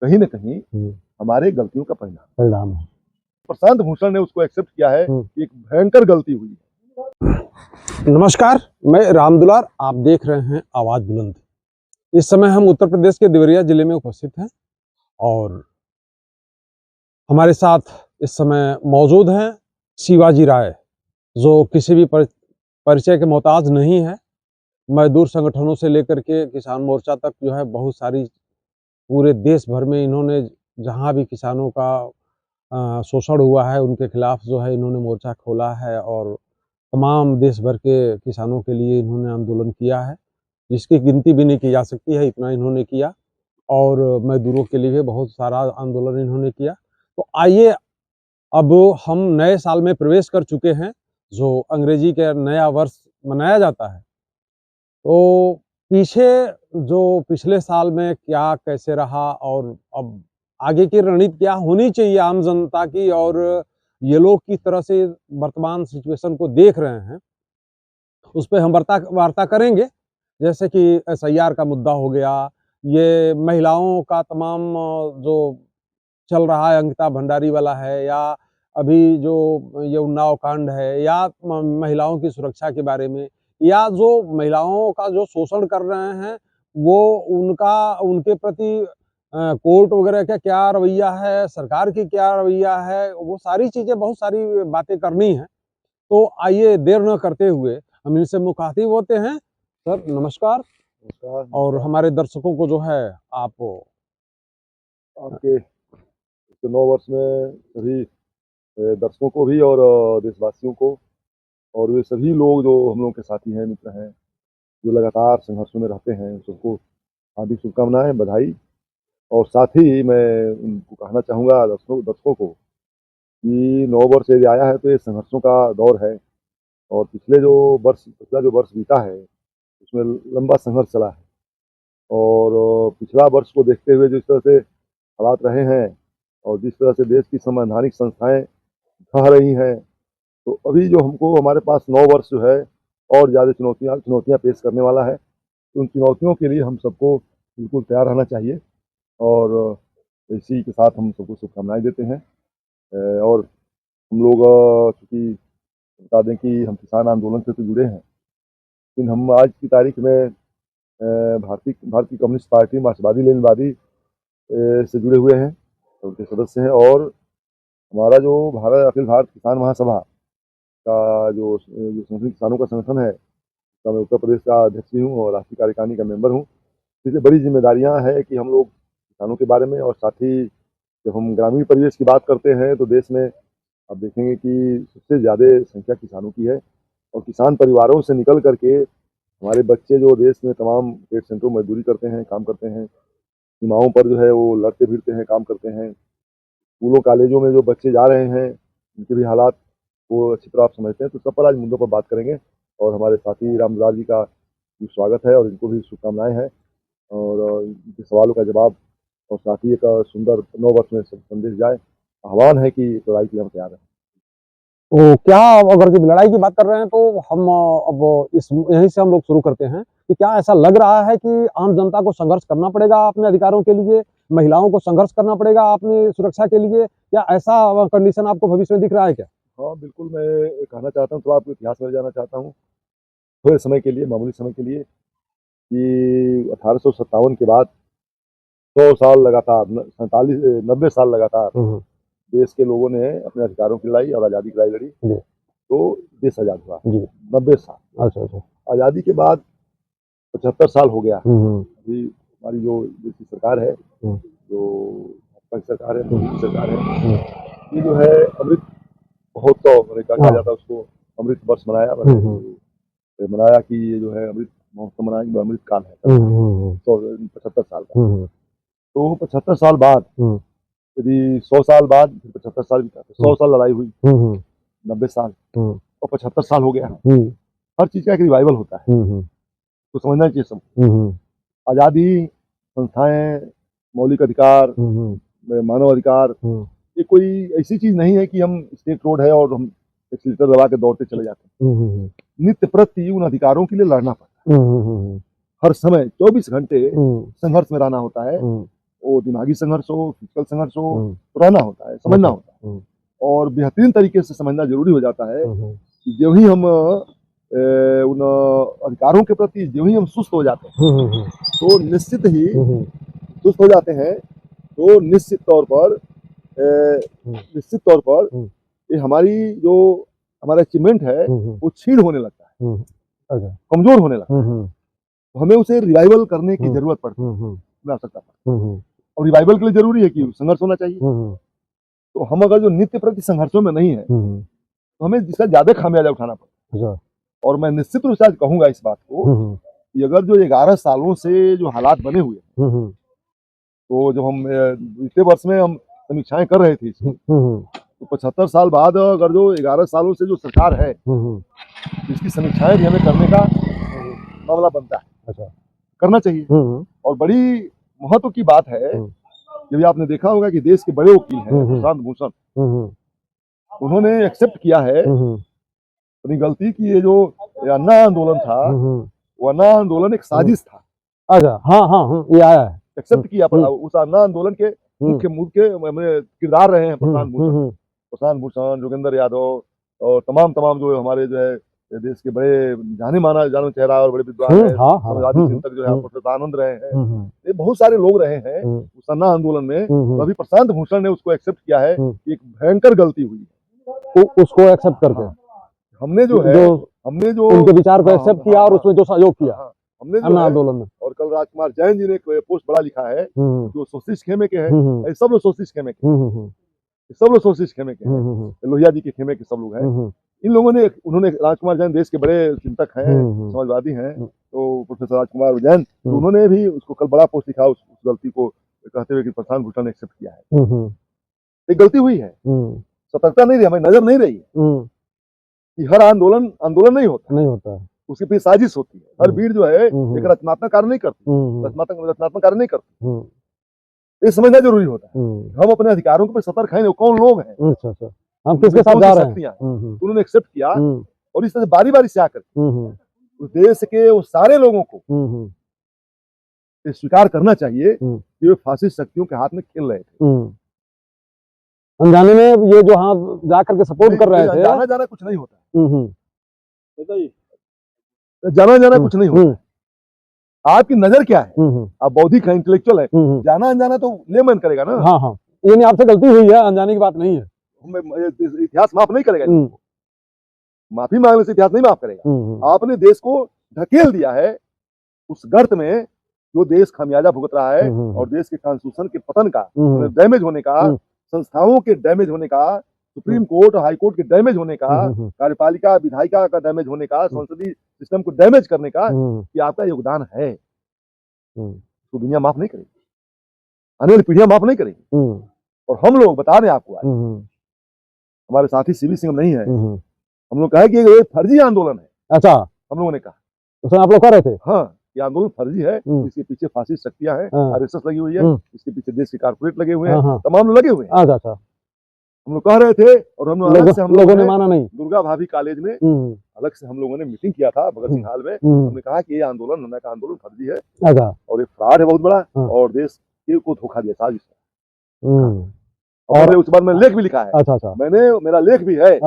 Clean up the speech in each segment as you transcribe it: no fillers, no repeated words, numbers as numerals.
कहीं न कहीं हमारे गलतियों का परिणाम है। प्रशांत भूषण ने उसको एक्सेप्ट किया है कि एक भयंकर गलती हुई है। नमस्कार, मैं राम दुलार, आप देख रहे हैं आवाज बुलंद। इस समय हम उत्तर प्रदेश के देवरिया जिले में उपस्थित हैं और हमारे साथ इस समय मौजूद हैं शिवाजी राय, जो किसी भी परिचय के मोहताज नहीं है। मजदूर संगठनों से लेकर के किसान मोर्चा तक जो है बहुत सारी पूरे देश भर में इन्होंने जहां भी किसानों का शोषण हुआ है उनके खिलाफ जो है इन्होंने मोर्चा खोला है और तमाम देश भर के किसानों के लिए इन्होंने आंदोलन किया है, जिसकी गिनती भी नहीं की जा सकती है, इतना इन्होंने किया। और मजदूरों के लिए भी बहुत सारा आंदोलन इन्होंने किया। तो आइए, अब हम नए साल में प्रवेश कर चुके हैं, जो अंग्रेजी के नया वर्ष मनाया जाता है। तो पीछे जो पिछले साल में क्या कैसे रहा और अब आगे की रणनीति क्या होनी चाहिए आम जनता की, और ये लोग किस तरह से वर्तमान सिचुएशन को देख रहे हैं, उस पे हम वार्ता करेंगे। जैसे कि एसआईआर का मुद्दा हो गया, ये महिलाओं का तमाम जो चल रहा है अंकिता भंडारी वाला है, या अभी जो ये उन्नाव कांड है, या महिलाओं की सुरक्षा के बारे में, या जो महिलाओं का जो शोषण कर रहे हैं वो उनका उनके प्रति कोर्ट वगैरह का क्या रवैया है, सरकार की क्या रवैया है, वो सारी चीजें, बहुत सारी बातें करनी है। तो आइए, देर न करते हुए हम इनसे मुखातिब होते हैं। सर नमस्कार। और हमारे दर्शकों को जो है आप आपके नव वर्ष में सभी दर्शकों को भी और देशवासियों को और वे सभी लोग जो हम लोगों के साथी हैं, मित्र हैं, जो लगातार संघर्षों में रहते हैं, सबको हार्दिक शुभकामनाएं, बधाई। और साथ ही मैं उनको कहना चाहूँगा दर्शकों को कि नव वर्ष यदि आया है तो ये संघर्षों का दौर है। और पिछला जो वर्ष बीता है उसमें लंबा संघर्ष चला है। और पिछला वर्ष को देखते हुए जिस तरह से हालात रहे हैं और जिस तरह से देश की संवैधानिक संस्थाएं ढह रही हैं, तो अभी जो हमारे पास नव वर्ष जो है और ज़्यादा चुनौतियाँ पेश करने वाला है। तो उन चुनौतियों के लिए हम सबको बिल्कुल तैयार रहना चाहिए और इसी के साथ हम सबको शुभकामनाएं देते हैं। और हम लोग चूँकि बता दें कि हम किसान आंदोलन से तो जुड़े हैं, लेकिन हम आज की तारीख में भारतीय कम्युनिस्ट पार्टी मार्क्सवादी लेनिनवादी से जुड़े हुए हैं, उनके सदस्य हैं। और हमारा जो अखिल भारत किसान महासभा का जो किसानों का संगठन है, उसका मैं उत्तर प्रदेश का अध्यक्ष भी हूँ और राष्ट्रीय कार्यकारिणी का मेंबर हूँ। इसलिए बड़ी जिम्मेदारियाँ हैं कि हम लोग किसानों के बारे में, और साथ ही जब हम ग्रामीण परिवेश की बात करते हैं तो देश में आप देखेंगे कि सबसे ज़्यादा संख्या किसानों की है। और किसान परिवारों से निकल करके हमारे बच्चे जो देश में तमाम ट्रेड सेंटरों में मजदूरी करते हैं, काम करते हैं, सीमाओं पर जो है वो लड़ते भिड़ते हैं, काम करते हैं। स्कूलों कॉलेजों में जो बच्चे जा रहे हैं उनके भी हालात वो अच्छी तरह आप समझते हैं। तो सब पर आज मुद्दों पर बात करेंगे और हमारे साथी रामदुलार जी का भी स्वागत है और इनको भी शुभकामनाएं हैं और इनके सवालों का जवाब और साथ ही एक सुंदर नव वर्ष में संदेश जाए। आह्वान है कि लड़ाई के लिए हम तैयार हैं। तो क्या, अगर जब लड़ाई की बात कर रहे हैं तो हम अब इस यहीं से हम लोग शुरू करते हैं कि क्या ऐसा लग रहा है कि आम जनता को संघर्ष करना पड़ेगा अपने अधिकारों के लिए, महिलाओं को संघर्ष करना पड़ेगा अपनी सुरक्षा के लिए, या ऐसा कंडीशन आपको भविष्य में दिख रहा है क्या? हाँ बिल्कुल, मैं कहना चाहता हूँ, थोड़ा आपको इतिहास में जाना चाहता हूँ थोड़े समय के लिए, मामूली समय के लिए, कि 1857 के बाद 100 साल लगातार 90 साल लगातार देश के लोगों ने अपने अधिकारों की लड़ाई और आज़ादी की लड़ाई लड़ी, तो देश आज़ाद हुआ। 90 साल। अच्छा। आज़ादी के बाद 75 साल हो गया। अभी हमारी जो देश की सरकार है, जो भाजपा की सरकार है, मोदी की सरकार है, ये जो है अमृत महोत्सव कहा जाता है उसको, अमृत वर्ष मनाया कि ये जो है अमृत महोत्सव मनाया, जो अमृत काल है 75 साल का। तो 75 साल बाद यदि 100 साल बाद फिर 75 साल बीता, 100 साल लड़ाई हुई, 90 साल और 75 साल हो गया। हर चीज का एक रिवाइवल होता है, तो समझना चाहिए सब। आज़ादी, संस्थाएं, मौलिक अधिकार, मानव अधिकार, ये कोई ऐसी चीज नहीं है कि हम स्टेट रोड है और हम एक्सीलेटर दबा के दौड़ते चले जाते हैं। नित्य प्रति उन अधिकारों के लिए लड़ना पड़ता है। हर समय 24 घंटे संघर्ष में रहना होता है वो दिमागी संघर्ष हो, फिजिकल संघर्ष हो, तो रहना होता है, समझना होता है। और बेहतरीन तरीके से समझना जरूरी हो जाता है कि जो ही हम उन अधिकारों के प्रति जो ही हम सुस्त हो जाते हैं तो निश्चित ही सुस्त हो जाते हैं, तो निश्चित तौर पर ये हमारी जो हमारा अचीवमेंट है वो क्षीण होने लगता है, कमजोर होने लगता है। तो हमें उसे रिवाइवल करने की जरूरत पड़ती है, आवश्यकता पड़ती है। और रिवाइवल के लिए जरूरी है कि संघर्ष होना चाहिए। तो हम अगर जो नित्य प्रति संघर्षों में नहीं है तो हमें जिसका ज्यादा खामियाजा उठाना पड़ता है। और मैं निश्चित रूप से आज कहूंगा इस बात को कि अगर जो 11 सालों से जो हालात बने हुए तो जब हम बीते वर्ष में हम समीक्षाएं कर रहे थे तो 75 साल बाद अगर जो 11 सालों से जो सरकार है इसकी समीक्षाएं भी हमें करने का मामला बनता है, करना चाहिए। और बड़ी महत्व की बात है, जब आपने देखा होगा कि देश के बड़े वकील हैं प्रशांत भूषण, उन्होंने एक्सेप्ट किया है अपनी गलती की ये जो अन्ना आंदोलन था वो अन्ना आंदोलन एक साजिश था। अच्छा, हाँ, ये आया है, एक्सेप्ट किया। उस अन्ना आंदोलन के मुख्य किरदार रहे हैं प्रशांत भूषण, जोगेंद्र यादव और तमाम जो हमारे जो है देश के बड़े जाने चेहरा और बड़े विद्वान हैं, समाजवादी चिंतक जो है प्रोफेसर आनंद रहे हैं, ये बहुत सारे लोग रहे हैं उस अन्ना आंदोलन में। तो अभी प्रशांत भूषण ने उसको एक्सेप्ट किया है कि एक भयंकर गलती हुई है, तो उसको एक्सेप्ट करके हमने जो उनके विचार को एक्सेप्ट किया और उसमें जो सहयोग किया हमने अन्ना आंदोलन में। और कल राजकुमार जैन जी ने एक पोस्ट बड़ा लिखा है जो सोशलिस्ट खेमे के हैं, सब लोग सोशलिस्ट खेमे के हैं, लोहिया जी के खेमे के सब लोग हैं। इन लोगों ने उन्होंने राजकुमार जैन देश के बड़े चिंतक हैं, समाजवादी हैं, तो प्रोफेसर राजकुमार जैन, तो उन्होंने भी उसको कल बड़ा पोस्ट लिखा उस गलती को कहते हुए कि प्रशांत भूषण ने एक्सेप्ट किया है। एक गलती हुई है, सतर्कता नहीं रही, हमें नजर नहीं रही कि हर आंदोलन नहीं होता, उसके पीछे साजिश होती है। हर भीड़ जो है एक रचनात्मक कार्य नहीं करती, ये समझना जरूरी होता है। हम अपने अधिकारों पर सतर्क हैं, कौन लोग हैं, हम किसके साथ जा रहे हैं, उन्होंने एक्सेप्ट किया। और इस तरह से बारी बारी से आकर उस देश के उस सारे लोगों को स्वीकार करना चाहिए कि वे फासिस्ट शक्तियों के हाथ में खेल रहे थे। अनजाने में ये जो हाँ जाकर के सपोर्ट कर रहे थे, जाना कुछ नहीं होता, जाना कुछ नहीं होता। आपकी नजर क्या है, आप बौद्धिक है, इंटेलेक्चुअल है, जाना अनजाना तो लेमन करेगा ना। हाँ, ये नहीं आपसे गलती हुई है, अनजाने की बात नहीं है। इतिहास माफ नहीं करेगा, माफी मांगने से इतिहास नहीं माफ करेगा। आपने देश को ढकेल दिया है उस गर्त में जो देश खामियाजा भुगत रहा है, और देश के कॉन्स्टिट्यूशन के पतन का, डैमेज होने का, संस्थाओं के डैमेज होने का, सुप्रीम कोर्ट और हाई कोर्ट के डैमेज होने का, कार्यपालिका विधायिका का डैमेज होने का, संसदीय सिस्टम को डैमेज करने का कि आपका योगदान है, तो दुनिया माफ नहीं करेगी, आने वाली पीढ़ियां माफ नहीं करेगी। और हम लोग बता रहे हैं आपको, आज हमारे साथी सीवी सिंह नहीं है, हम लोग कहे कि ये फर्जी आंदोलन है। अच्छा, हम लोगों ने कहा, तो आप लोग कह रहे थे हाँ ये आंदोलन फर्जी है, इसके पीछे फासिस्ट शक्तियां हैं, आरएसएस लगी हुई है, इसके पीछे देश के कारपोरेट लगे हुए हैं, तमाम लोग लगे हुए हैं। अच्छा, हम लोग कह रहे थे, और हम लोगों ने माना नहीं। दुर्गा भाभी कॉलेज में अलग से हम लोगों ने मीटिंग किया था भगत सिंह हाल में। हमने कहा कि ये आंदोलन नन्ना का आंदोलन फर्जी है और एक फ्रॉड है बहुत बड़ा, और देश को धोखा दिया साजिश है। और उस बार मैंने लेख भी लिखा है। अच्छा, मेरा लेख भी है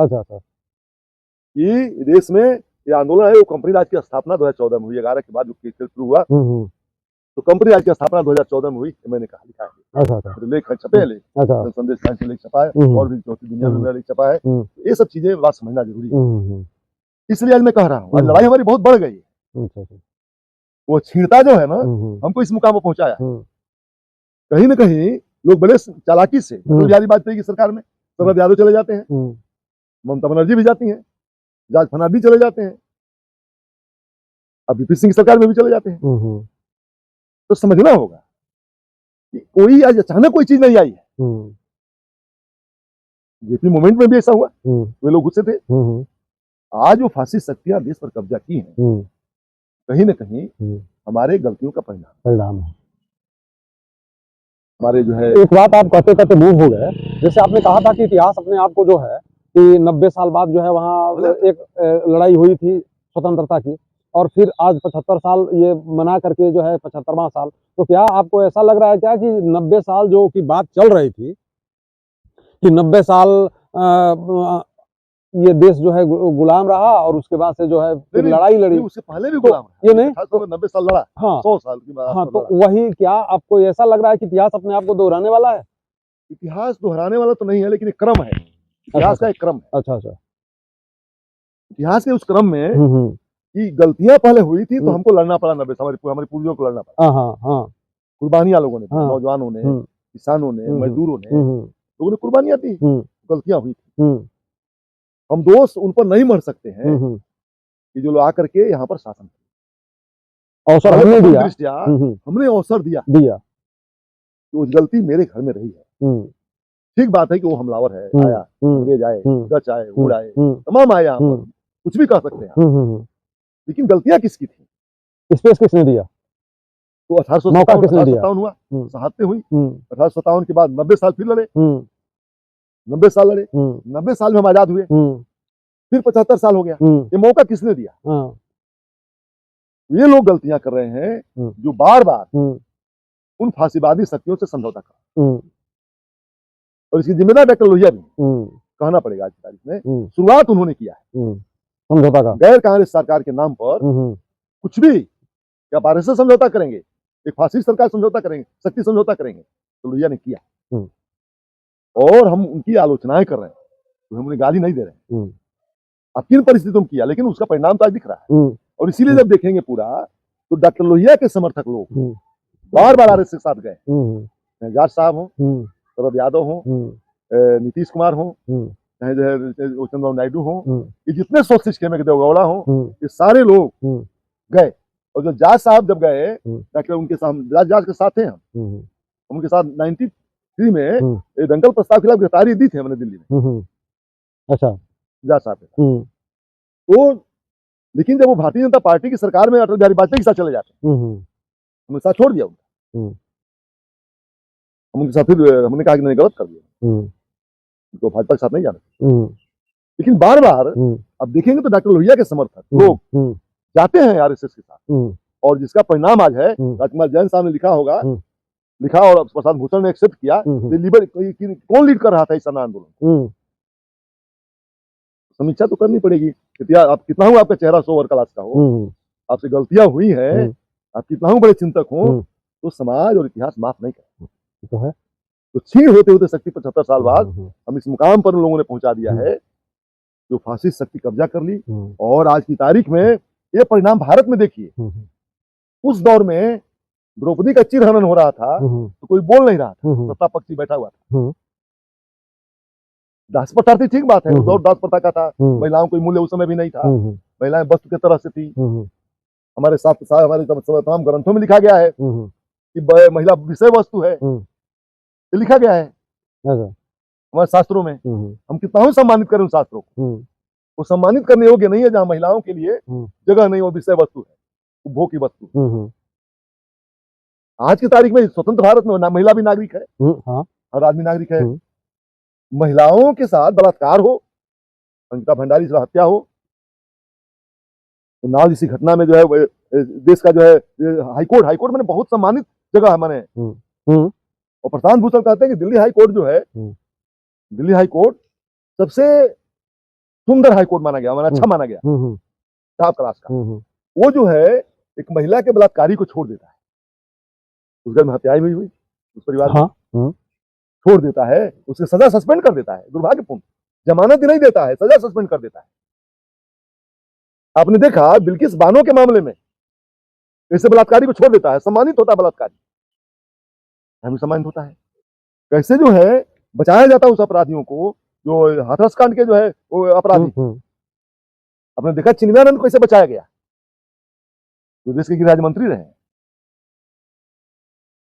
कि देश में ये आंदोलन है, वो कंपनी राज की स्थापना 2014 में हुई, 11 के बाद जो केस शुरू हुआ, तो कंपनी राज की स्थापना 2014 में हुई, मैंने कहा लिखा है, लेख है, छपे है लेख, संदेश साइंस में लेख छपा है, और भी चौथी दुनिया में मेरा लेख छपा है। ये सब चीजें बात समझना जरूरी है, इसलिए आज मैं कह रहा हूँ, आज लड़ाई हमारी बहुत बढ़ गई है। वो छीड़ता जो है ना, हमको इस मुकाम पर पहुंचाया। कहीं ना कहीं लोग बड़े चालाकी से बिहारी वाजपेयी की सरकार में शरद यादव चले जाते हैं, ममता बनर्जी भी जाती हैं, जाज फर्नांडिस चले जाते हैं, अब वीपी सिंह सरकार में भी चले जाते हैं। तो समझना होगा कि कोई आज अचानक कोई चीज नहीं आई है। जेपी मोमेंट में भी ऐसा हुआ, वे लोग गुस्से थे। आज जो फासिस्ट शक्तियां देश पर कब्जा की हैं, कहीं ना कहीं हमारे गलतियों का परिणाम है। हमारे जो है, एक बात आप कहते कहते मूव हो गए, जैसे आपने कहा था कि इतिहास अपने आप को जो है कि 90 साल बाद जो है वहाँ एक लड़ाई हुई थी स्वतंत्रता की, और फिर आज 75 साल ये मना करके जो है 75वां साल, तो क्या आपको ऐसा लग रहा है क्या कि 90 साल जो की बात चल रही थी कि 90 साल ये देश जो है गुलाम रहा और उसके बाद से जो है फिर लड़ाई लड़ी, उससे पहले भी गुलाम तो ये नहीं तो 90 साल लड़ा, हाँ 100 साल की बात। हाँ, तो वही क्या आपको ऐसा लग रहा है कि इतिहास अपने आप को दोहराने वाला है? इतिहास दोहराने वाला तो नहीं है, लेकिन एक क्रम है, इतिहास का एक क्रम है। अच्छा अच्छा, इतिहास के उस क्रम में कि गलतियां पहले हुई थी तो हमको लड़ना पड़ा, 90 साल हमारे पूर्वजों को लड़ना पड़ा। हाँ हाँ, कुर्बानियां लोगों ने दी, हाँ, नौजवानों ने, किसानों ने, मजदूरों ने, लोगों ने कुर्बानियां दी, गलतियां हुई थी। हम दोस्त उन पर नहीं मर सकते हैं कि जो लोग आकर के यहाँ पर शासन अवसर हमने दिया, हमने अवसर दिया तो उस गलती मेरे घर में रही है। ठीक बात है कि वो हमलावर है, आया, अंग्रेज आए, डच आए, उड़ आए, तमाम आए यहाँ पर, कुछ भी कह सकते हैं, लेकिन गलतियां किसकी थी? स्पेस किसने दिया? तो 1857 हुआ, शहादतें हुई। 1857 के बाद 90 साल फिर लड़े, 90 साल लड़े, 90 साल में हम आजाद हुए, फिर 75 साल हो गया। ये मौका किसने दिया? ये लोग गलतियां कर रहे हैं जो बार बार उन फांसीवादी शक्तियों से समझौता कर, और इसकी जिम्मेदार डॉक्टर लोहिया भी कहना पड़ेगा। आज की तारीख में शुरुआत उन्होंने किया है समझौता का। गैर कांग्रेस सरकार के नाम पर कुछ भी, क्या आरएसएस समझौता करेंगे, एक फासिस्ट सरकार समझौता करेंगे, शक्ति समझौता करेंगे, तो लोहिया ने किया। और हम उनकी आलोचनाएं कर रहे हैं, तो हम उन्हें गाली नहीं दे रहे हैं। अब किन परिस्थितियों में किया, लेकिन उसका परिणाम तो आज दिख रहा है। और इसीलिए जब देखेंगे पूरा, तो डॉक्टर लोहिया के समर्थक लोग बार बार आरएसएस के साथ गए, जाट साहब हो, शरद यादव हो, नीतीश कुमार हो, चाहे जो है चंद्रबाबू नायडू हो, ये जितने सोशलिस्ट खेमे के देवगौड़ा हो, ये सारे लोग गए। और जो जाट साहब जब गए, डॉक्टर उनके साथ जाट के साथ थे, हम उनके साथ 93 में दंगल प्रस्ताव के खिलाफ गिरफ्तारी दी थी हमने दिल्ली में। अच्छा, जाट साहब तो, लेकिन जब वो भारतीय जनता पार्टी की सरकार में अटल बिहारी वाजपेयी के साथ चले जाते, हमने साथ छोड़ दिया उनका। हम उनके साथ फिर हमने कहा कि मैंने गलत कर दिया, उनको भाजपा के साथ नहीं जाना। लेकिन बार बार अब देखेंगे तो डॉक्टर लोहिया के समर्थक लोग जाते हैं आरएसएस के साथ, और जिसका परिणाम आज है, राजकुमार जैन साहब ने लिखा होगा, लिखा और प्रशांत भूषण ने एक्सेप्ट किया, कौन लीड कर रहा था इस आंदोलन? समीक्षा तो करनी पड़ेगी। आप कितना हो आपका चेहरा सोवर क्लास का हो, आपसे गलतियां हुई है, आप कितना हो बड़े चिंतक हो, तो समाज और इतिहास माफ नहीं करता तो है। तो छीन होते होते शक्ति 75 साल बाद हम इस मुकाम पर लोगों ने पहुंचा दिया है, जो फासिस्ट शक्ति कब्जा कर ली। और आज की तारीख में ये परिणाम भारत में देखिए, उस दौर में द्रौपदी का चिरहनन हो रहा था तो कोई बोल नहीं रहा था, सत्ता पक्षी बैठा हुआ था। दास प्रथा थी, ठीक बात है, उस दौर दास प्रथा का था, महिलाओं को मूल्य उस समय भी नहीं था, महिलाएं वस्तु की तरह से थी। हमारे साथ हमारे तमाम ग्रंथों में लिखा गया है कि महिला विषय वस्तु है, ये लिखा गया है हमारे शास्त्रों में। हम कितना ही सम्मानित करें उन शास्त्रों को, वो सम्मानित करने योग्य नहीं है जहाँ महिलाओं के लिए जगह नहीं, वो विषय वस्तु है, उपभोग की वस्तु। आज की तारीख में स्वतंत्र भारत में महिला भी नागरिक है, हर आदमी नागरिक है। महिलाओं के साथ बलात्कार हो, अंकिता भंडारी से हत्या हो, उन्नाव जैसी घटना में जो है देश का जो है हाईकोर्ट मैंने बहुत सम्मानित जगह है मैंने। और प्रशांत भूषण कहते हैं कि दिल्ली हाईकोर्ट जो है, दिल्ली हाईकोर्ट सबसे सुंदर हाईकोर्ट माना गया, अच्छा माना गया, टॉप क्लास का। वो जो है एक महिला के बलात्कारी को छोड़ देता है, उस घर में हत्याएं भी हुई, उस परिवार में छोड़ देता है, उसकी सजा सस्पेंड कर देता है, दुर्भाग्यपूर्ण, जमानत नहीं देता है, सजा सस्पेंड कर देता है। आपने देखा बिल्किस बानो के मामले में ऐसे बलात्कारी को छोड़ देता है, सम्मानित होता है बलात्कारी, हमें सम्मानित होता है। कैसे जो है बचाया जाता है उस अपराधियों को, जो हाथरस कांड के जो है वो अपराधी। आपने देखा चिन्मयानंद को कैसे बचाया गया, जो देश के गृह राज्य मंत्री रहे।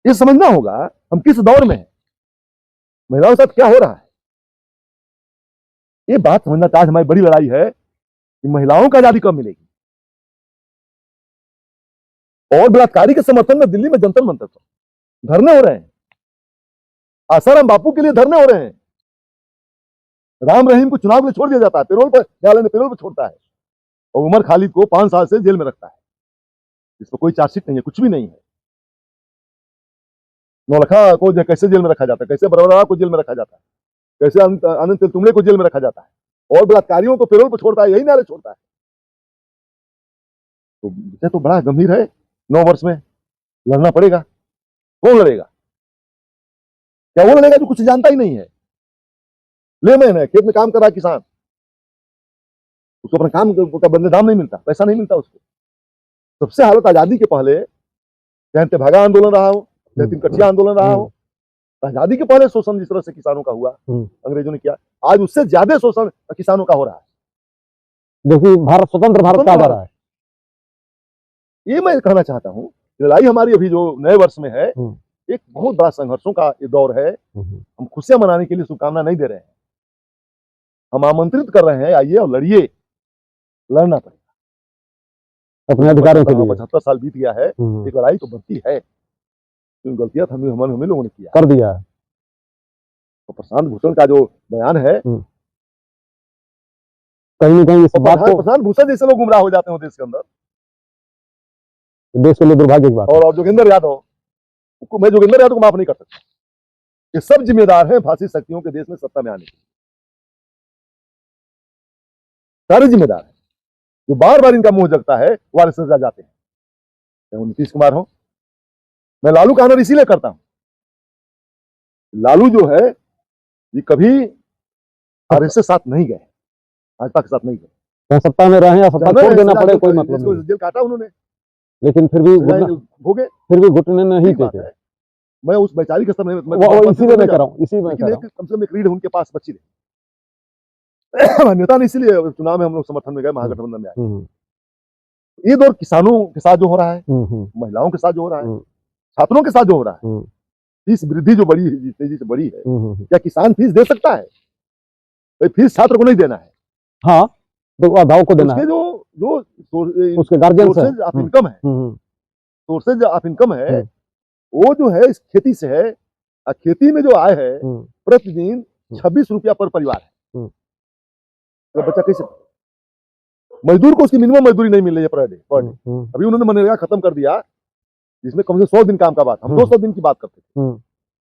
ये समझना होगा हम किस दौर में हैं, महिलाओं के साथ क्या हो रहा है। ये बात समझना आज हमारी बड़ी लड़ाई है कि महिलाओं को आजादी कब मिलेगी। और बलात्कारी के समर्थन में दिल्ली में जंतर मंतर पर धरने हो रहे हैं, आसाराम बापू के लिए धरने हो रहे हैं, राम रहीम को चुनाव के लिए छोड़ दिया जाता है, पेरोल पर न्यायालय ने पेरोल पर छोड़ता है। और उमर खालिद को 5 साल से जेल में रखता है। इस पर कोई चार्जशीट नहीं है, कुछ भी नहीं है। नौलखा को कैसे जेल में रखा जाता है, कैसे बरवरा को जेल में रखा जाता है, कैसे अनंत तेलतुम्बड़े को जेल में रखा जाता है, और बलात्कारियों को पेरोल पर छोड़ता है, यही नारे छोड़ता है। तो विषय तो बड़ा गंभीर है। 9 वर्ष में लड़ना पड़ेगा। कौन लड़ेगा? क्या वो लड़ेगा जो कुछ जानता ही नहीं है? लेमैन है, खेत में काम कर रहा है किसान, उसको अपना काम का बदले दाम नहीं मिलता, पैसा नहीं मिलता उसको। सबसे हालत आजादी के पहले, चाहे तेभागा आंदोलन रहा हो, चाहे 3 कठिया आंदोलन रहा हो, आजादी के पहले शोषण जिस तरह से किसानों का हुआ, अंग्रेजों ने किया, आज उससे ज्यादा शोषण किसानों का हो रहा है। देखिए, भारत स्वतंत्र भारत का आ रहा है। ये मैं कहना चाहता हूँ, लड़ाई हमारी अभी जो नए वर्ष में है, एक बहुत बड़ा संघर्षों का ये दौर है। हम खुशियां मनाने के लिए शुभकामना नहीं दे रहे हैं, हम आमंत्रित कर रहे हैं, आइए और लड़िए, लड़ना पड़ेगा अपने अधिकारों के लिए। 75 साल बीत गया है, एक लड़ाई तो बनती है। गलतियां हमें लोगों ने किया कर दिया। तो प्रशांत भूषण का जो बयान है, कहीं न कहीं इस बात को, प्रशांत भूषण जैसे लोग गुमराह हो जाते हैं देश के अंदर, देश के लिए दुर्भाग्य की बात। और जोगेंद्र यादव, मैं जोगेंद्र यादव को माफ नहीं कर सकता। ये सब जिम्मेदार हैं फासिस्ट शक्तियों के देश में सत्ता में आने के, सारे जिम्मेदार हैं। जो बार बार इनका मुंह जगता है वो आरएसएस जा जाते हैं, चाहे नीतीश कुमार हो। मैं लालू का आनर इसीलिए करता हूं, लालू जो है ये कभी आरएसएस साथ नहीं गए, भाजपा के साथ नहीं गए। सत्ता में रहे या सत्ता छोड़ देना पड़े, कोई मतलब नहीं। जेल काटा उन्होंने, लेकिन फिर भी घुटने नहीं टेके। मैं उस वैचारिक स्तर में इसीलिए मैं कह रहा हूं, इसी में कम से कम एक रीढ़ उनके पास बची रही। नेता ने इसीलिए चुनाव में हम लोग समर्थन में गए, महागठबंधन में आए। ये दौर किसानों के साथ जो हो रहा है, महिलाओं के साथ जो हो रहा है, छात्रों के साथ जो हो रहा है, फीस वृद्धि जो बड़ी तेजी से बड़ी है, क्या किसान फीस दे सकता है? तो फीस छात्र को नहीं देना है, हाँ, तो अभिभावक को देना है। जो उसके गार्जियन सोर्सेज ऑफ इनकम है, सोर्सेज ऑफ इनकम है, वो जो है इस खेती से है। खेती में जो आय है प्रतिदिन 26 रुपया पर परिवार है। तो बच्चा कैसे, मजदूर को उसकी मिनिमम मजदूरी नहीं मिल रही है पर डे। अभी उन्होंने मनरेगा खत्म कर दिया, जिसमें कम से 100 दिन काम का बात, हम 200 दिन की बात करते थे।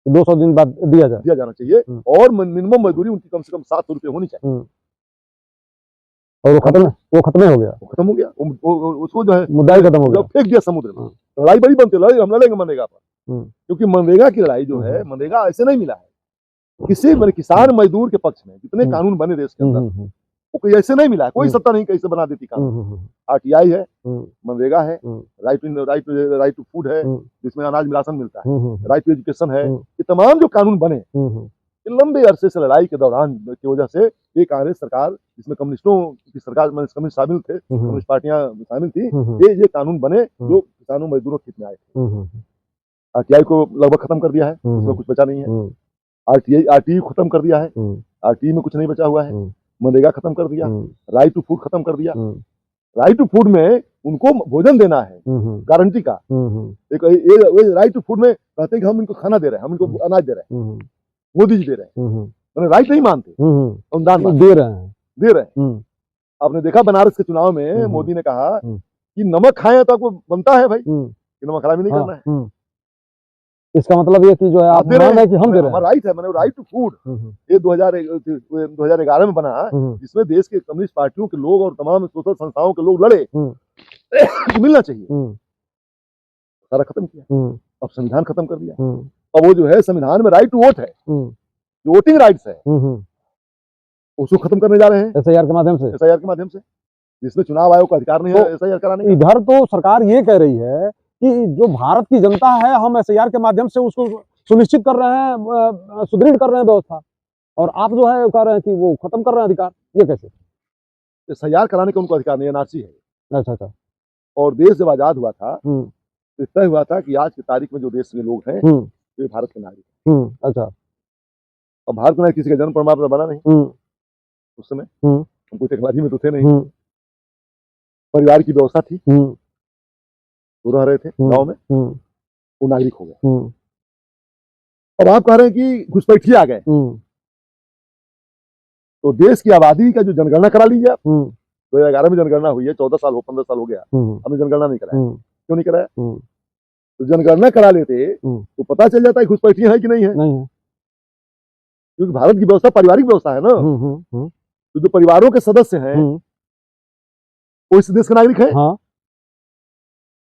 200 दिन बाद दिया जाना चाहिए, और मिनिमम मजदूरी उनकी कम से कम 700 रुपये होनी चाहिए। और वो खत्म हो गया, उसको जो है मुद्दा ही खत्म हो गया, फेंक दिया समुद्र में। लड़ाई बड़ी बनती है, लड़ाई हम लड़ेंगे मनरेगा पर, क्योंकि मनरेगा की लड़ाई जो है, मनरेगा ऐसे नहीं मिला है किसी किसान मजदूर के पक्ष में। जितने कानून बने देश के अंदर, वो कोई ऐसे नहीं मिला है, कोई सत्ता नहीं कैसे बना देती कानून। आरटीआई है, मनरेगा है, राइट टू फूड है जिसमें अनाज में राशन मिलता है, राइट टू एजुकेशन है। ये तमाम जो कानून बने लंबे अरसे से लड़ाई के दौरान की वजह से एक कांग्रेस सरकार, जिसमें कम्युनिस्टों की सरकार, कम्युनिस्ट शामिल थे, कम्युनिस्ट पार्टियां शामिल थी, ये कानून बने जो किसानों मजदूरों के हित में आए थे। आरटीआई को लगभग खत्म कर दिया है, उसमें कुछ बचा नहीं है। आरटीई खत्म कर दिया है, आरटीई में कुछ नहीं बचा हुआ है। मनरेगा खत्म कर दिया, राइट टू फूड खत्म कर दिया। राइट टू फूड में उनको भोजन देना है गारंटी का। एक राइट टू फूड में कहते हैं कि हम इनको खाना दे रहे हैं, हम इनको अनाज दे रहे हैं, मोदी जी दे रहे हैं। मैंने राइट नहीं मानते, अनुदान दे रहे हैं। आपने देखा बनारस के चुनाव में मोदी ने कहा कि नमक खाएं तो आपको बनता है भाई, कि नमक हरामी नहीं करना है। इसका मतलब ये कि जो है आप दे रहे हैं कि हम दे रहे हैं, राइट है। मैंने राइट टू फूड ये 2011 में बना, जिसमें देश के कम्युनिस्ट पार्टियों के लोग और तमाम सोशल संस्थाओं के लोग लड़े मिलना चाहिए, सारा खत्म किया। अब संविधान खत्म कर दिया। अब वो जो है संविधान में राइट टू वोट है, जो वोटिंग राइट्स है, उसको खत्म करने जा रहे हैं एसआईआर के माध्यम से, जिसमें चुनाव आयोग का अधिकार नहीं है एसआईआर कराने का। इधर तो सरकार ये कह रही है कि जो भारत की जनता है, हम एसआईआर के माध्यम से उसको सुनिश्चित कर रहे हैं, सुदृढ़ कर रहे हैं व्यवस्था, और आप जो है कह रहे हैं कि वो खत्म कर रहे हैं अधिकार। ये कैसे? एसआईआर कराने का उनको अधिकार नहीं है, एनआरसी है। अच्छा। और देश जब आजाद हुआ था तो तय हुआ था कि आज की तारीख में जो देश में लोग हैं वे भारत के नागरिक हैं। अच्छा। अब भारत में किसी का जन्म प्रमाण पत्र बना नहीं उस समय, हम कोई टेक्नोलॉजी में तो थे नहीं, परिवार की व्यवस्था थी, तो रह रहे थे गांव में, वो नागरिक हो गए। अब आप कह रहे हैं कि घुसपैठिए आ गए, तो देश की आबादी का जो जनगणना करा लीजिए आप, 2011 में जनगणना हुई है, 14 साल हो 15 साल हो गया, हमने जनगणना नहीं कराया। क्यों नहीं कराया? तो जनगणना करा लेते तो पता चल जाता है घुसपैठियां है कि नहीं है। क्योंकि भारत की व्यवस्था पारिवारिक व्यवस्था है ना। तो जो परिवारों के सदस्य हैं वो इस देश के नागरिक हैं। हाँ।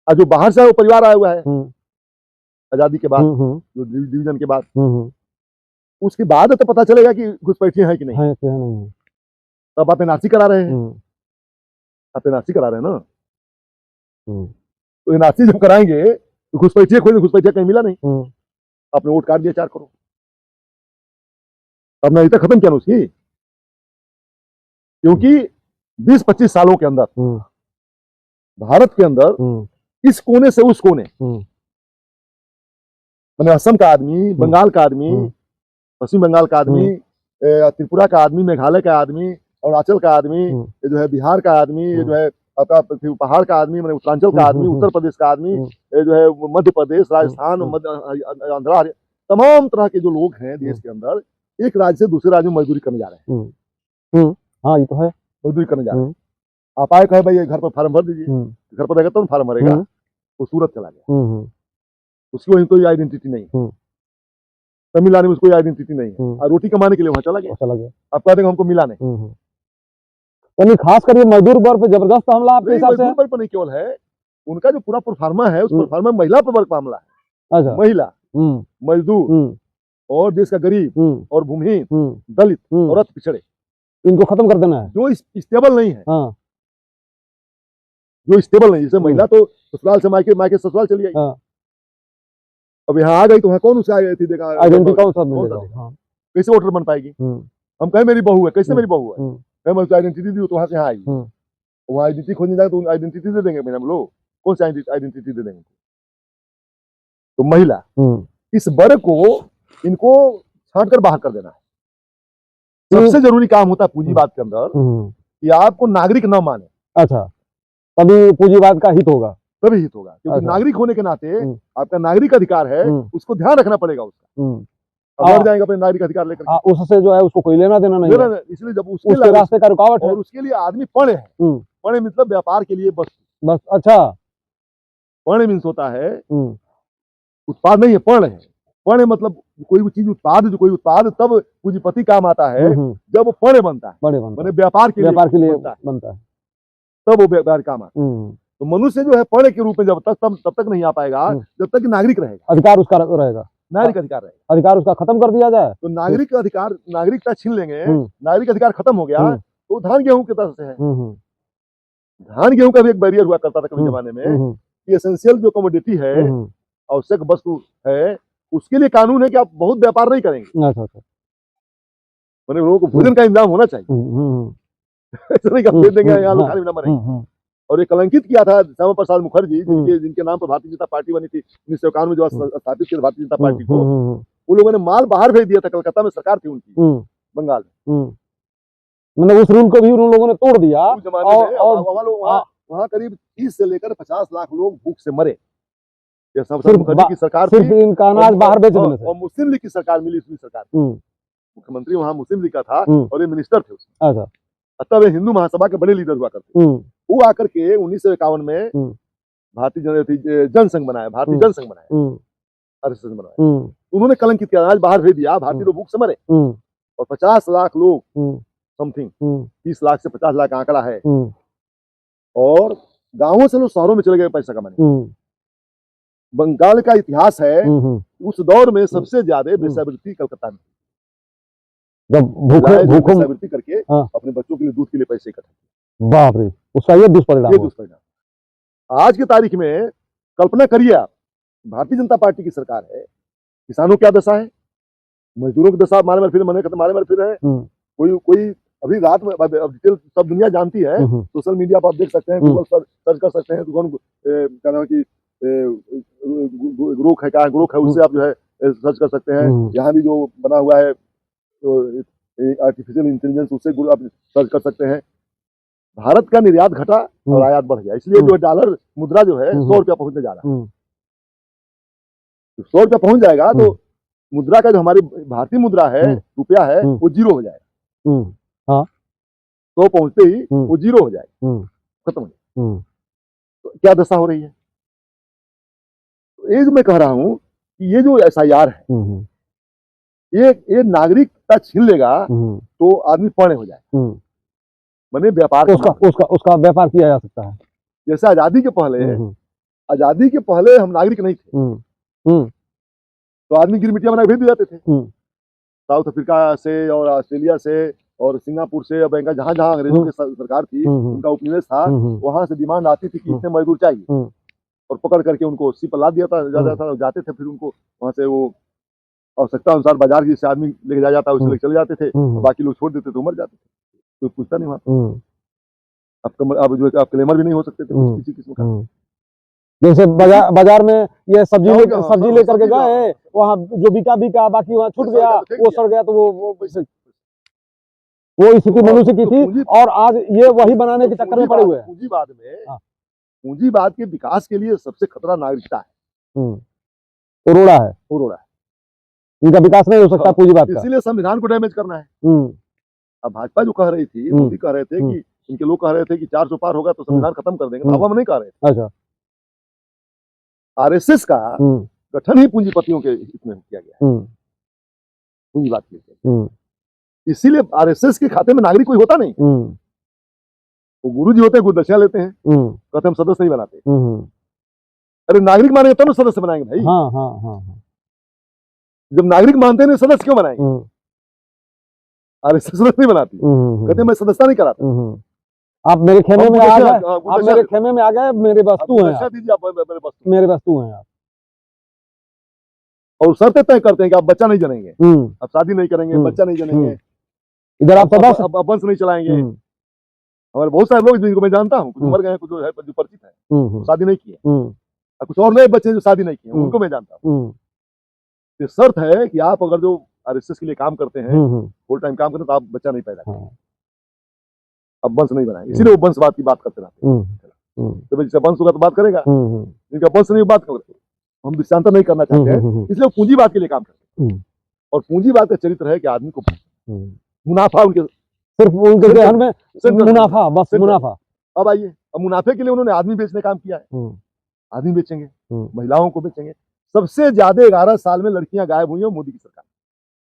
और जो बाहर से वो परिवार आया हुआ है आजादी के बाद, जो डिवीजन के बाद, उसके बाद तो पता चलेगा कि घुसपैठियां है कि नहीं है। तब आप एनआरसी करा रहे हैं, आप एनआरसी करा रहे हैं ना। तो एनआरसी जब कराएंगे तो घुसपैठिया खोज, घुसपैठिया कहीं मिला नहीं। आपने वोट काट दिया 4 करोड़, आपने अभी तक खत्म किया ना उसकी। क्योंकि 20-25 सालों के अंदर भारत के अंदर इस कोने से उस कोने, मैंने असम का आदमी, बंगाल का आदमी, पश्चिम बंगाल का आदमी, त्रिपुरा का आदमी, मेघालय का आदमी, अरुणाचल का आदमी, ये जो है बिहार का आदमी, ये जो है आपका पहाड़ का आदमी, मैंने उत्तरांचल का आदमी, उत्तर प्रदेश का आदमी, ये जो है मध्य प्रदेश, राजस्थान, आंध्रा, तमाम तरह के जो लोग हैं देश के अंदर, एक राज्य से दूसरे राज्य में मजदूरी करने जा रहे हैं। हाँ, ये तो है, मजदूरी करने जा रहे हैं। आप आए कहे भाई ये घर पर फार्म भर दीजिए, घर पर रहेगा तो फार्म भरेगा। वो सूरत चला गया, उसकी वहीं कोई आइडेंटिटी नहीं, तमिलनाडु में उसको आइडेंटिटी नहीं है, और रोटी कमाने के लिए वहां चला गया। आप कह देंगे हमको मिला नहीं। यानी खास कर ये मजदूर वर्ग पे जबरदस्त हमला आपके हिसाब से? मजदूर वर्ग पर नहीं केवल है, उनका जो पूरा परफार्मा है, उस परफार्मा में महिला पर वर्ग का हमला है। अच्छा। महिला, मजदूर और देश का गरीब और भूमिहीन, दलित और अति पिछड़े, इनको खत्म कर देना है। जो स्टेबल नहीं है, हाँ। जो स्टेबल नहीं, जैसे महिला तो ससुराल से मायके ससुराल चली आई, हाँ। अब यहाँ आ गई तो वहाँ कौन उसे आइडेंटिटी देगा? आइडेंटिटी कौन सा देगा? हाँ। कैसे वोटर बन पाएगी? हम कहें मेरी बहू है, कैसे मेरी बहू है? मैं उसको आइडेंटिटी दी तो वहां से यहाँ आई, वहाँ आइडेंटिटी खोजने जाए तो आइडेंटिटी दे देंगे हम लोग, कौन सी आइडेंटिटी दे देंगे? तो महिला, इस वर्ग को इनको छांट कर बाहर कर देना है। सबसे जरूरी काम होता है पूंजीवाद के अंदर कि आपको नागरिक न माने। अच्छा, तभी पूंजीवाद का हित होगा, तभी हित होगा, क्योंकि नागरिक होने के नाते आपका नागरिक अधिकार है, उसको ध्यान रखना पड़ेगा उसका। मर जाएंगे अपने नागरिक अधिकार लेकर, उससे जो है उसको कोई लेना देना नहीं है। इसलिए जब उसके रास्ते का रुकावट है, और उसके लिए आदमी पढ़े है, पढ़े मतलब व्यापार के लिए बस। अच्छा, पढ़े मीन्स होता है उत्पाद नहीं है, पढ़ है। पढ़े मतलब कोई भी चीज उत्पाद, जो कोई उत्पाद तब पूंजीपति काम आता है जब वो पढ़े बनता है, मैंने व्यापार के लिए बनता है, तब वो व्यापार काम आता है। तो मनुष्य जो है पढ़े के रूप में जब तक तब तक नहीं आ पाएगा जब तक नागरिक रहेगा, अधिकार उसका रहेगा, नागरिक अधिकार रहेगा। अधिकार उसका खत्म कर दिया जाए तो नागरिक अधिकार, नागरिकता छीन लेंगे, नागरिक अधिकार खत्म हो गया तो धान गेहूं की तरह से है। धान गेहूं का भी एक बैरियर हुआ करता था कभी जमाने में कि एसेंशियल जो कमोडिटी है, आवश्यक वस्तु है, उसके लिए कानून है कि आप बहुत व्यापार नहीं करेंगे। अच्छा। मैंने लोगों को भोजन का इंतजाम होना चाहिए, ऐसा नहीं कर देंगे यहाँ लोग खाली न मरेंगे। और ये कलंकित किया था श्यामा प्रसाद मुखर्जी, जिनके नाम पर भारतीय जनता पार्टी बनी थी 1951 में, जो स्थापित की भारतीय जनता पार्टी को। उन लोगों ने माल बाहर भेज दिया था, कलकत्ता में सरकार थी उनकी, बंगाल में। मतलब उस रूल को भी उन लोगों ने तोड़ दिया। और वहाँ करीब 30 से लेकर 50 लाख लोग भूख से मरे। मुखर्जी की सरकार सिर्फ इनका अनाज बाहर बेच देने से। और मुस्लिम लीग की सरकार मिली, इसलिए सरकार मुख्यमंत्री वहाँ मुस्लिम लीग का था और ये मिनिस्टर थे उसमें। अच्छा। तब हिंदू महासभा के बड़े लीडर हुआ करते। वो आकर के 1951 में भारतीय जनसंघ बनाया, भारतीय जनसंघ बनाया, आरएसएस बनाया। उन्होंने कलंकित किया, अनाज बाहर भेज दिया, भारतीय लोग भूख से मरे। और 50 लाख लोग समथिंग, 30 लाख से 50 लाख आंकड़ा है। और गांवों से लोग शहरों में चले गए पैसा कमाने। बंगाल का इतिहास है, उस दौर में सबसे ज्यादा वेश्यावृत्ति कलकत्ता में, जब वेश्यावृत्ति करके अपने बच्चों के लिए दूध के लिए पैसे इकट्ठा। बाप रे, उसका ये दुष्परिणाम। आज की तारीख में कल्पना करिए आप, भारतीय जनता पार्टी की सरकार है, किसानों की क्या दशा है, मजदूरों की दशा मारे मारे फिर है। कोई अभी रात में डिटेल सब दुनिया जानती है, सोशल मीडिया पर आप देख सकते हैं, गूगल पर सर्च कर सकते हैं, क्या नाम की ग्रोक है, उससे आप जो है सर्च कर सकते हैं। यहाँ भी जो बना हुआ है आर्टिफिशियल इंटेलिजेंस, उससे आप सर्च कर सकते हैं। भारत का निर्यात घटा और आयात बढ़ गया, इसलिए जो डॉलर मुद्रा जो है 100 रुपया पहुंचने जा रहा है। 100 रुपया पहुंच जाएगा तो मुद्रा का जो हमारी भारतीय मुद्रा है, रुपया है, वो 0 हो जाएगा। 100 पहुंचते ही वो 0 हो जाए, खत्म हो जाए। तो क्या दशा हो रही है? तो ये जो मैं कह रहा हूं कि ये जो SIR है, ये नागरिकता छीन लेगा तो आदमी पढ़े हो जाए, माने व्यापार तो उसका व्यापार किया जा सकता है। जैसे आजादी के पहले हम नागरिक नहीं थे, तो आदमी गिरमिटिया बना भेज दिए जाते थे साउथ अफ्रीका से और ऑस्ट्रेलिया से और सिंगापुर से, अमेरिका, जहां जहां अंग्रेजों की सरकार थी, उनका उपनिवेश था, वहां से डिमांड आती थी कि इतने मजदूर चाहिए, और पकड़ करके उनको शिप पर लाद दिया था, जाते थे, फिर उनको वहां से वो आवश्यकता अनुसार बाजार जिससे आदमी लेके जा जाता है उससे लेके चले जाते थे, बाकी लोग छोड़ देते थे, मर जाते थे, कोई पूछता नहीं वहां। अब जो आप क्लेमर भी नहीं हो सकते थे किसी किस्म का। जैसे बाजार में ये सब्जी लेकर के गए, वहाँ जो बिका बाकी वहाँ छूट गया, वो सड़ गया, तो वो स्थिति मनुष्य की थी, और आज ये वही बनाने के चक्कर में पड़े हुए हैं। पूंजीवाद के विकास के लिए सबसे खतरा नागरिकता है, उरोड़ा है, इनका विकास नहीं हो सकता पूंजीवाद का, इसीलिए संविधान को डैमेज करना है। अब भाजपा जो कह रही थी, मोदी कह रहे थे कि इनके लोग कह रहे थे कि 400 पार होगा तो संविधान खत्म कर देंगे, अब हम नहीं कह रहे थे। अच्छा, RSS का गठन ही पूंजीपतियों के हित में किया गया है, पूंजीवाद के लिए, इसीलिए RSS के खाते में नागरिक कोई होता नहीं, वो गुरुजी होते हैं, गुरुदक्षिणा लेते हैं, कहते हम सदस्य नहीं बनाते। अरे नागरिक मानेंगे तब तो सदस्य बनाएंगे भाई। जब नागरिक मानते नहीं, सदस्य क्यों बनाएंगे? RSS सदस्य नहीं बनाती, कहते मैं सदस्यता नहीं कराता। आप मेरे खेमे में आ गए, आप मेरे खेमे में आ गए, मेरे वस्तु हैं, मेरे वस्तु हैं आप। और शर्तें तय करते हैं कि आप बच्चा नहीं जनेंगे, आप शादी नहीं करेंगे, बच्चा नहीं जनेंगे, इधर आप वंश नहीं चलाएंगे। हमारे बहुत सारे लोग जिनको मैं जानता हूँ, कुछ मर गए हैं, कुछ जो परिचित है, शादी नहीं किए, कुछ और नए बच्चे जो शादी नहीं किए, उनको मैं जानता हूँ। ये शर्त है कि आप अगर जो RSS के लिए काम करते हैं, फुल टाइम काम करते हैं, तो आप बच्चा नहीं पैदा करें, अब वंश नहीं बनाएंगे। इसीलिए वो वंशवाद की बात करते रहते हैं। तो जिसका वंश होगा तो बात करेगा, जिनका वंश नहीं बात करेगा। हम विषयांतर नहीं करना चाहते हैं, इसलिए वो पूंजीवाद के लिए काम करते हैं। और पूंजीवाद का चरित्र है कि आदमी को मुनाफा, उनके सिर्फ उनके ध्यान में मुनाफा, बस मुनाफा। अब आइए, अब मुनाफे के लिए उन्होंने आदमी बेचने काम किया है, आदमी बेचेंगे, महिलाओं को बेचेंगे। सबसे ज्यादा 11 साल में लड़कियां गायब हुई है मोदी की सरकार,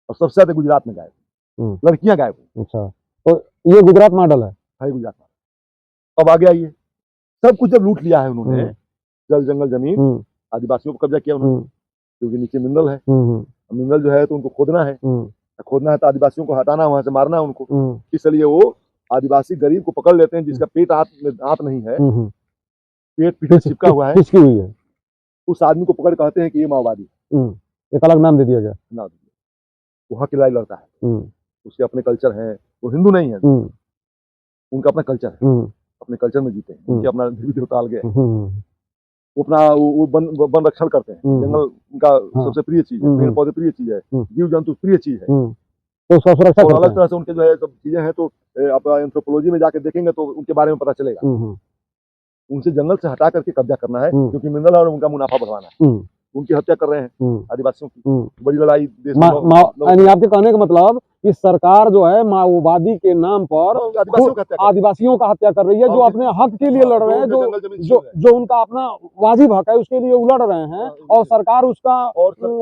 और सबसे ज्यादा गुजरात में गायब, लड़कियां गायब हुई। अच्छा, तो ये गुजरात मॉडल है, गुजरात मॉडल। अब आगे आइए, सब कुछ जब लूट लिया है उन्होंने, जल जंगल जमीन, आदिवासियों को कब्जा किया उन्होंने, क्योंकि नीचे मिनरल है, मिनरल जो है तो उनको खोदना है, तो आदिवासियों को हटाना, वहां से मारना है उनको। इसलिए वो आदिवासी गरीब को पकड़ लेते हैं, जिसका पेट हाथ नहीं है, पेट पीछे चिपका हुआ है, उस आदमी को पकड़ कहते हैं कि ये माओवादी, एक अलग नाम दे दिया गया, नाम दे दिया। वो हक की लड़ाई लड़ता है, उसके अपने कल्चर है, वो हिंदू नहीं है, उनका अपना कल्चर है, अपने कल्चर में जीते हैं, उनके अपना देवी देवता अलग है, वो अपना वन रक्षण करते हैं, जंगल उनका सबसे प्रिय चीज है, पेड़ पौधे प्रिय चीज है, जीव जंतु प्रिय चीज है, तो उसका सुरक्षा और अलग तरह से उनके जो है सब चीजें हैं। तो आप एंथ्रोपोलॉजी में जाके देखेंगे तो उनके बारे में पता चलेगा। उनसे जंगल से हटा करके कब्जा करना है, क्योंकि मिनरल और उनका मुनाफा बढ़वाना है। उनकी हत्या कर रहे हैं आदिवासियों की, बड़ी लड़ाई देश में। यानी आपके कहने का मतलब कि सरकार जो है माओवादी के नाम पर आदिवासियों का हत्या कर रही है, जो अपने हक के लिए लड़ रहे हैं, जो उनका अपना वाजिब हक है उसके लिए वो लड़ रहे हैं, और सरकार उसका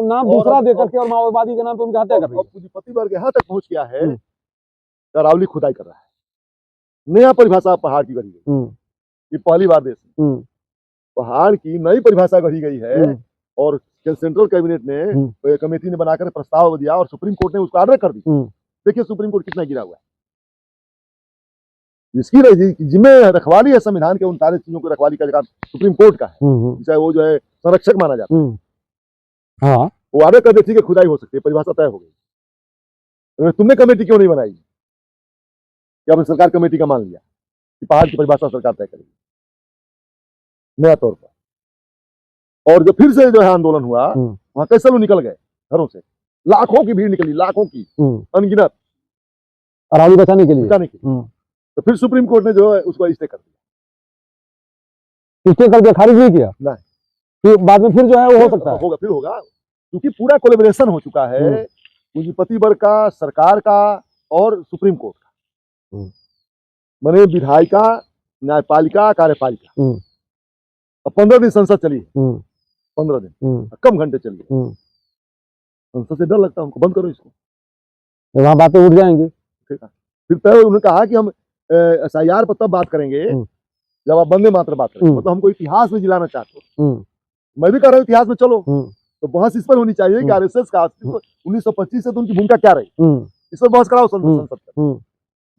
नाम दूसरा देकर के और माओवादी के नाम पर उनकी हत्या कर रही है। पूंजीपति वर्ग यहाँ तक पहुंच गया है, अरावली खुदाई कर रहा है, नया परिभाषा पहाड़ की गढ़ी गई, ये पहली बार देश में पहाड़ की नई परिभाषा गढ़ी गई है। और सेंट्रल कैबिनेट ने, कमेटी ने बनाकर प्रस्ताव दिया, और सुप्रीम कोर्ट ने उसको ऑर्डर कर दी। देखिए सुप्रीम कोर्ट कितना गिरा हुआ है, जिसकी जिम्मे रखवाली है संविधान के 39 चीजों की रखवाली का काम सुप्रीम कोर्ट का है, चाहे वो जो है संरक्षक माना जाता है। हाँ, वो ऑर्डर कर दे, ठीक है खुदाई हो सकती है, परिभाषा तय हो गई। तुमने कमेटी क्यों नहीं बनाई कि आपने सरकार कमेटी का मान लिया कि पहाड़ की परिभाषा सरकार तय करेगी नया तौर पर। और जो फिर से जो है आंदोलन हुआ, वहां कैसे लोग निकल गए घरों से, लाखों की भीड़ निकली, लाखों की अनगिनत, अरावली बचाने के लिए। तो फिर सुप्रीम कोर्ट ने जो है उसको स्टे कर दिया, स्टे करके खारिज नहीं किया, नहीं, फिर बाद में फिर जो है वो हो सकता है, होगा, फिर होगा, क्योंकि पूरा कोलैबोरेशन हो चुका है पूंजीपति वर्ग का, सरकार का और सुप्रीम कोर्ट का। मैंने विधायिका, न्यायपालिका, कार्यपालिका, और 15 दिन संसद चली है, 15 दिन कम घंटे चली है। संसद से डर लगता है हमको, बंद करो इसको, वहाँ बातें उठ जाएंगी। ठीक है। फिर पहले उन्होंने कहा कि हम SIR पर तब बात करेंगे जब आप वंदे मातरम बात करेंगे, मतलब हमको इतिहास में जिलाना चाहते हो। मैं भी कह रहा हूँ इतिहास में चलो, तो बहस इस पर होनी चाहिए कि RSS का 1925 से तो उनकी भूमिका क्या रही, इस पर बहस कराओ संसद में।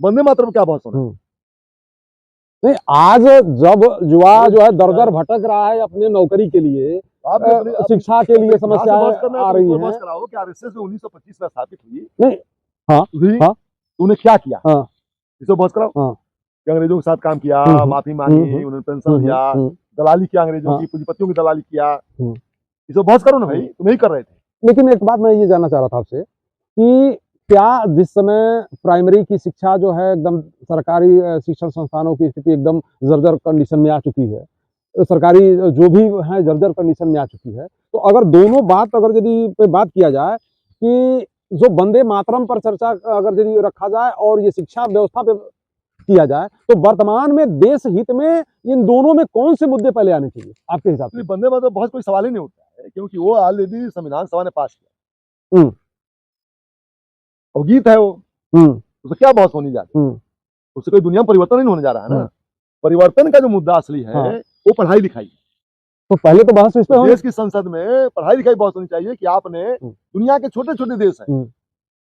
वंदे मातरम क्या बहस होना। नहीं, आज जब युवा जो है दर दर भटक रहा है अपने नौकरी के लिए, शिक्षा के लिए समस्याएं आ रही हैं। बहस कराओ कि RSS 1925 में स्थापित हुई, नहीं, हाँ, तूने क्या किया, इसको बहस कराओ। हाँ, कि अंग्रेजों के साथ काम किया, माफी मांगी, उन्होंने पेंशन दिया, दलाली किया, अंग्रेजों की पूंजीपतियों की दलाली किया, इसको बहस करो ना भाई, तुम नहीं कर रहे थे। लेकिन एक बात मैं ये जानना चाह रहा था आपसे कि क्या जिस समय प्राइमरी की शिक्षा जो है एकदम सरकारी शिक्षण संस्थानों की स्थिति एकदम जर्जर कंडीशन में आ चुकी है, सरकारी जो भी है जर्जर कंडीशन में आ चुकी है, तो अगर दोनों बात अगर यदि पे बात किया जाए कि जो वंदे मातरम पर चर्चा अगर यदि रखा जाए और ये शिक्षा व्यवस्था पे किया जाए, तो वर्तमान में देश हित में इन दोनों में कौन से मुद्दे पहले आने चाहिए आपके हिसाब से? वंदे मातरम बहुत कोई सवाल ही नहीं उठता है, क्योंकि वो ऑलरेडी संविधान सभा ने पास किया और गीत है वो, उससे क्या बहस होनी जा रही है, उससे कोई दुनिया में परिवर्तन नहीं होने जा रहा है ना। परिवर्तन का जो मुद्दा असली है वो पढ़ाई लिखाई। तो पहले तो बहस इस पे देश की संसद में पढ़ाई लिखाई बहस होनी चाहिए कि आपने दुनिया के छोटे छोटे देश हैं,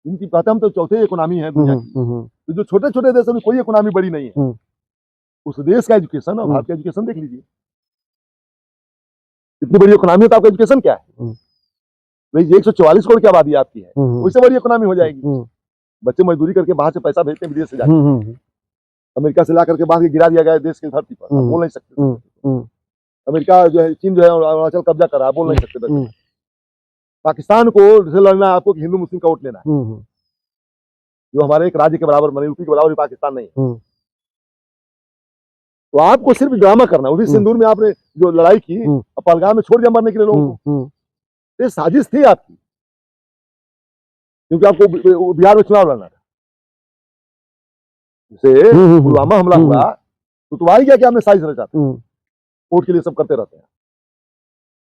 इनकी कहते हम तो चौथे इकोनॉमी है दुनिया की, तो जो छोटे छोटे देशों में कोई इकोनॉमी बड़ी नहीं है, उस देश का एजुकेशन और भारत का एजुकेशन देख लीजिए, इतनी बड़ी इकोनॉमी है तो आपका एजुकेशन क्या है भाई। 144 करोड़ की आबादी आपकी है, उससे बड़ी इकोनॉमी हो जाएगी। बच्चे मजदूरी करके बाहर से पैसा भेजते हैं विदेश से जाकर, अमेरिका से ला करके बाहर के गिरा दिया गया देश की धरती पर, बोल नहीं सकते। अमेरिका जो है, चीन जो है अरुणाचल कब्जा कर रहा है, बोल नहीं सकते। पाकिस्तान को जैसे लड़ना है आपको कि हिंदू मुस्लिम का वोट लेना है, जो हमारे एक राज्य के बराबर, माने यूपी के बराबर पाकिस्तान नहीं है। तो आपको सिर्फ ड्रामा करना, वो भी सिंदूर में आपने जो लड़ाई की, पहलगाम में छोड़ दिया मरने के लिए लोगों को, ये साजिश थी आपकी, क्योंकि आपको बिहार में चुनाव लड़ना था। जैसे पुलवामा हमला हुआ तो तुम्हारी क्या कि आपने साजिश रचा था, वोट के लिए सब करते रहते हैं।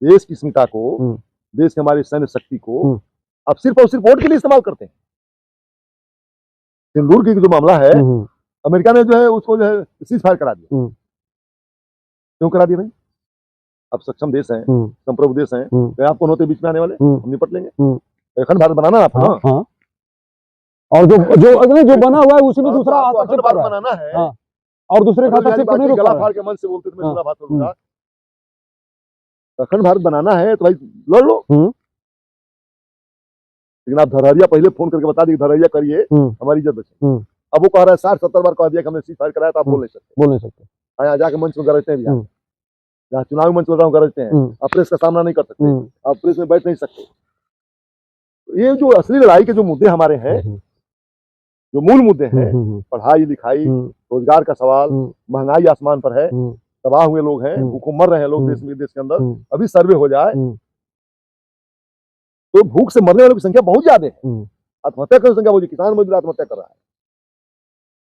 देश की अस्मिता को, देश के हमारी सैन्य शक्ति को आप सिर्फ और सिर्फ वोट के लिए इस्तेमाल करते हैं। सिंदूर की जो मामला है, अमेरिका ने जो है उसको जो है सीज फायर करा दिया। क्यों करा दिया भाई? अब सक्षम देश हैं, संप्रभु देश हैं, तो आप कौन होते बीच में आने वाले, हम निपट लेंगे। अखंड भारत बनाना है आपको ना, और जो बना हुआ है उसी में दूसरा अखंड भारत बनाना है, और दूसरे खाता से नहीं गला फाड़ के मन से बोलते तो मैं पूरा बात करूंगा। अखंड भारत बनाना है तो भाई लड़ लो, लेकिन आप धरहरिया पहले फोन करके बता दी धरहरिया करिए, हमारी इज्जत बचे। अब वो कह रहा है 60-70 बार कह दिया कि हमने सीज फायर कराया, तो आप बोल नहीं सकते। यहाँ जाके मंच में गरजते हैं, जहाँ चुनावी मंच में गरजते हैं, आप प्रेस का सामना नहीं कर सकते, आप प्रेस में बैठ नहीं सकते। ये जो असली लड़ाई के जो मुद्दे हमारे हैं, जो मूल मुद्दे हैं, पढ़ाई लिखाई, रोजगार का सवाल, महंगाई आसमान पर है, तबाह हुए लोग हैं, भूखों मर रहे हैं लोग देश विदेश के अंदर। अभी सर्वे हो जाए तो भूख से मरने वालों की संख्या बहुत ज्यादा है, आत्महत्या की संख्या बहुत, किसान मजदूर आत्महत्या कर रहा है।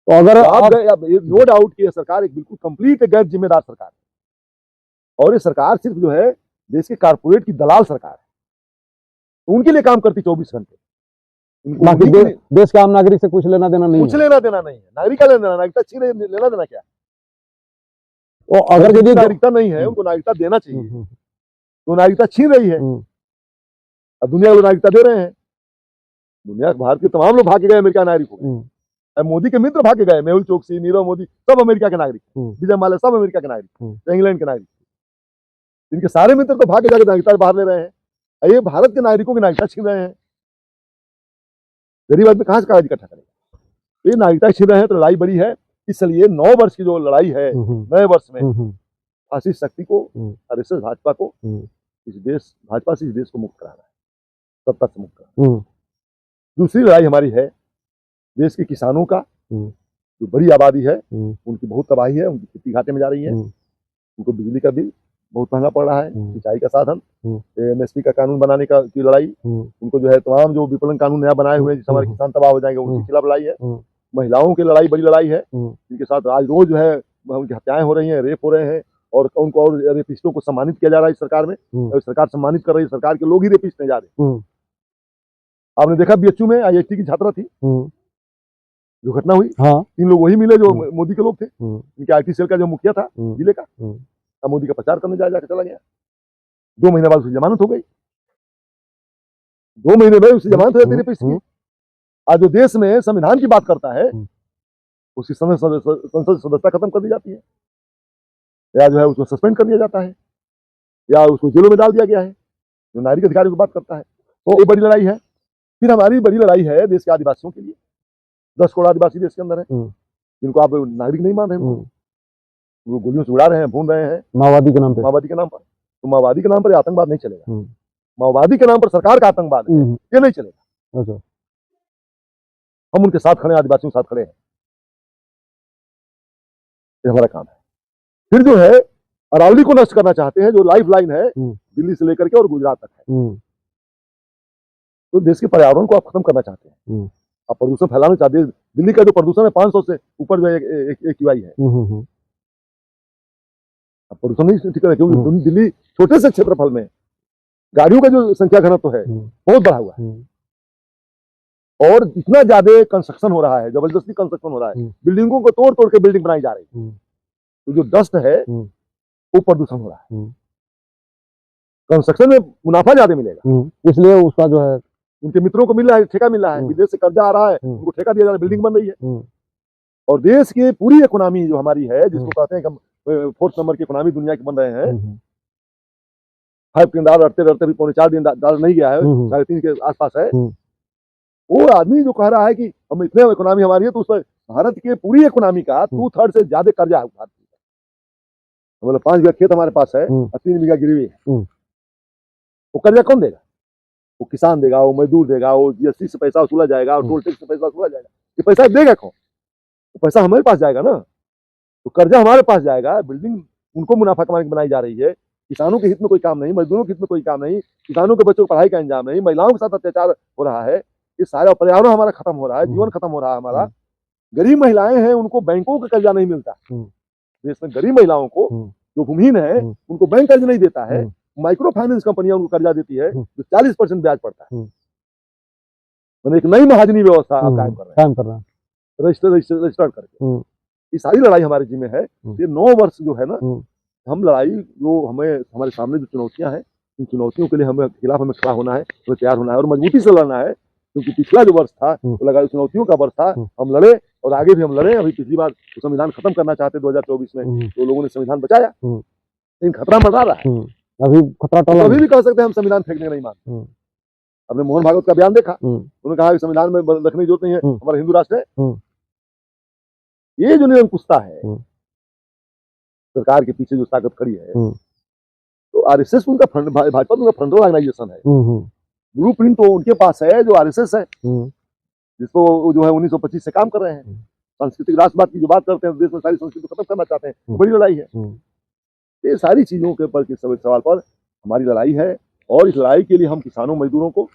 तो अगर नो डाउट कि सरकार एक बिल्कुल कंप्लीट गैर जिम्मेदार सरकार है, और ये सरकार सिर्फ जो है देश के कारपोरेट की दलाल सरकार है, उनके लिए काम करती 24 घंटे। देश के आम नागरिक से कुछ लेना देना नहीं, कुछ लेना देना नहीं है। नागरिक का लेना देना, नागरिकता छीन लेना देना क्या? तो अगर यदि नागरिकता नहीं है उनको नागरिकता देना चाहिए, तो नागरिकता छीन रही है, अब दुनिया को नागरिकता दे रहे हैं। दुनिया भारत के तमाम लोग भाग गए अमेरिका नागरिक हो गए, मोदी के मित्र भाग गए, मेहुल चोकसी, नीरव मोदी सब अमेरिका के नागरिक, विजय माल्या सब अमेरिका के नागरिक, इंग्लैंड के नागरिक, इनके सारे मित्र तो भाग जाकर नागरिकता बाहर ले रहे हैं। ये भारत के नागरिकों की नागरिकता छीन रहे हैं। गरीब आदमी कहां से कागज इकट्ठा करेगा? ये नागरिकता छीन रहे हैं, तो लड़ाई बड़ी है। इसलिए 9 वर्ष की जो लड़ाई है, नए वर्ष में फासिस्ट शक्ति को, आरएसएस भाजपा को, भाजपा से इस देश को मुक्त कराना है, सत्ता से मुक्त कराना। दूसरी लड़ाई हमारी है देश के किसानों का, जो बड़ी आबादी है, उनकी बहुत तबाही है, उनकी खेती घाटे में जा रही है, उनको बिजली का बिल बहुत महंगा पड़ रहा है, सिंचाई का साधन, एमएसपी का कानून बनाने की लड़ाई, उनको जो है तमाम जो विपणन कानून नया बनाए हुए हैं जिससे हमारे किसान तबाह हो जाएंगे, उनके खिलाफ लड़ाई है। महिलाओं की लड़ाई बड़ी लड़ाई है, इनके साथ आज रोज जो है उनकी हत्याएं हो रही हैं, रेप हो रहे हैं, और उनको और रेपिस्टों को सम्मानित किया जा रहा है इस सरकार में। और सरकार सम्मानित कर रही है, सरकार के लोग ही रेपिस्ट नहीं जा रहे। आपने देखा बीएचयू में IIT की छात्रा थी, जो घटना हुई, हाँ। 3 लोग वही मिले जो मोदी के लोग थे, इनके IT सेल का जो मुखिया था जिले का, मोदी का प्रचार करने जाकर चला गया। 2 महीने बाद उसकी जमानत हो गई, 2 महीने में उसकी जमानत हो जाती रेपिस्ट की। आज जो देश में संविधान की बात करता है, उसकी संसद सदस्यता खत्म कर दी जाती है, या जो है उसको सस्पेंड कर दिया जाता है, या उसको जेलों में डाल दिया गया है, जो नागरिक अधिकारियों की बात करता है। तो ये बड़ी लड़ाई है। फिर हमारी बड़ी लड़ाई है देश के आदिवासियों के लिए। 10 करोड़ आदिवासी देश के अंदर है, जिनको आप नागरिक नहीं मान रहे हैं, वो गोलियों से उड़ा रहे हैं, भून रहे हैं माओवादी के नाम पर। तो माओवादी के नाम पर आतंकवाद नहीं चलेगा, माओवादी के नाम पर सरकार का आतंकवाद है, ये नहीं चलेगा। अच्छा। हम उनके साथ खड़े हैं, आदिवासियों के साथ खड़े हैं, ये हमारा काम है। फिर जो है अरावली को नष्ट करना चाहते हैं, जो लाइफ लाइन है दिल्ली से लेकर के और गुजरात तक है। तो देश के पर्यावरण को आप खत्म करना चाहते हैं, आप प्रदूषण फैलाना चाहते हैं। दिल्ली का जो प्रदूषण है 500 से ऊपर जो AQI है, अब प्रदूषण नहीं ठीक है, क्योंकि दिल्ली छोटे से क्षेत्रफल में गाड़ियों का जो संख्या घनत्व है बहुत बढ़ा हुआ है, और इतना ज्यादा कंस्ट्रक्शन हो रहा है, जबरदस्ती कंस्ट्रक्शन हो रहा है, बिल्डिंगों को तोड़ तोड़ के बिल्डिंग बनाई जा रही है, तो जो डस्ट है वो प्रदूषण हो रहा है। कंस्ट्रक्शन में मुनाफा ज्यादा मिलेगा, इसलिए उसका जो है उनके मित्रों को मिल रहा है, ठेका मिल रहा है, विदेश से कर्जा आ रहा है, उनको ठेका दिया जा रहा है, बिल्डिंग बन रही है। और देश की पूरी इकोनॉमी जो हमारी है, जिसको कहते हैं कि हम 4th नंबर की इकोनॉमी दुनिया की बन रहे हैं, 5 दिन रटते भी 3.25 दिन डाल नहीं गया है, 3.5 के आसपास है। वो आदमी जो कह रहा है कि हम इतने इकोनॉमी हमारी है, तो उस पर भारत के पूरी इकोनॉमी का 2/3 से ज्यादा कर्जा है भारत का। मतलब 5 बीघा खेत हमारे पास है और 3 बीघा गिरवी है, वो कर्जा कौन देगा? वो किसान देगा, वो मजदूर देगा, वो GST से पैसा वसूला जाएगा, और टोल टैक्स से पैसा वसूला जाएगा। ये पैसा देगा कौन? तो पैसा हमारे पास जाएगा ना, तो कर्जा हमारे पास जाएगा, बिल्डिंग उनको मुनाफा कमाने की बनाई जा रही है। किसानों के हित में कोई काम नहीं, मजदूरों के हित में कोई काम नहीं, किसानों के बच्चों को पढ़ाई का इंतजाम नहीं, महिलाओं के साथ अत्याचार हो रहा है, ये सारा पर्यावरण हमारा खत्म हो रहा है, जीवन खत्म हो रहा है हमारा। गरीब महिलाएं हैं, उनको बैंकों का कर्जा नहीं मिलता। देश में गरीब महिलाओं को, जो भूमिहीन है, उनको बैंक कर्ज नहीं देता है, माइक्रो फाइनेंस कंपनियां उनको कर्जा देती है, जो 40% ब्याज पड़ता है। मैंने एक नई महाजनी व्यवस्था आप कायम कर रहे हैं, रजिस्टर्ड करके। ये सारी लड़ाई हमारे जिम्मे है। ये 9 वर्ष जो है ना, हम लड़ाई जो हमारे सामने जो चुनौतियां हैं, इन चुनौतियों के लिए हमें खिलाफ हमें खड़ा होना है, हमें तैयार होना है और मजबूती से लड़ना है। क्योंकि पिछला जो वर्ष था वो लगा चुनौतियों का वर्ष था, हम लड़े और आगे भी हम लड़े। अभी पिछली बार संविधान खत्म करना चाहते 2024 में, तो लोगों ने संविधान बचाया, लेकिन खतरा मंडरा रहा है। अभी खतरा टला, अभी भी कह सकते हैं हम संविधान फेंकने नहीं मानते। हमने मोहन भागवत का बयान देखा, उन्होंने कहा कि संविधान में रखने की जरूरत नहीं है, हमारा हिंदू राष्ट्र है। ये जो निरंकुशता है, सरकार के पीछे जो ताकत खड़ी है, तो RSS उनका फंड, भाजपा उनका फ्रंटल ऑर्गेनाइजेशन है। ब्लूप्रिंट तो उनके पास है, जो RSS है, जिसको जो है 1925 से काम कर रहे हैं। सांस्कृतिक राष्ट्रवाद की जो बात करते हैं, देश में सारी संस्कृति को खत्म करना चाहते हैं, बड़ी लड़ाई है। ये सारी चीजों के ऊपर सवाल पर हमारी लड़ाई है, और इस लड़ाई के लिए हम किसानों, मजदूरों को,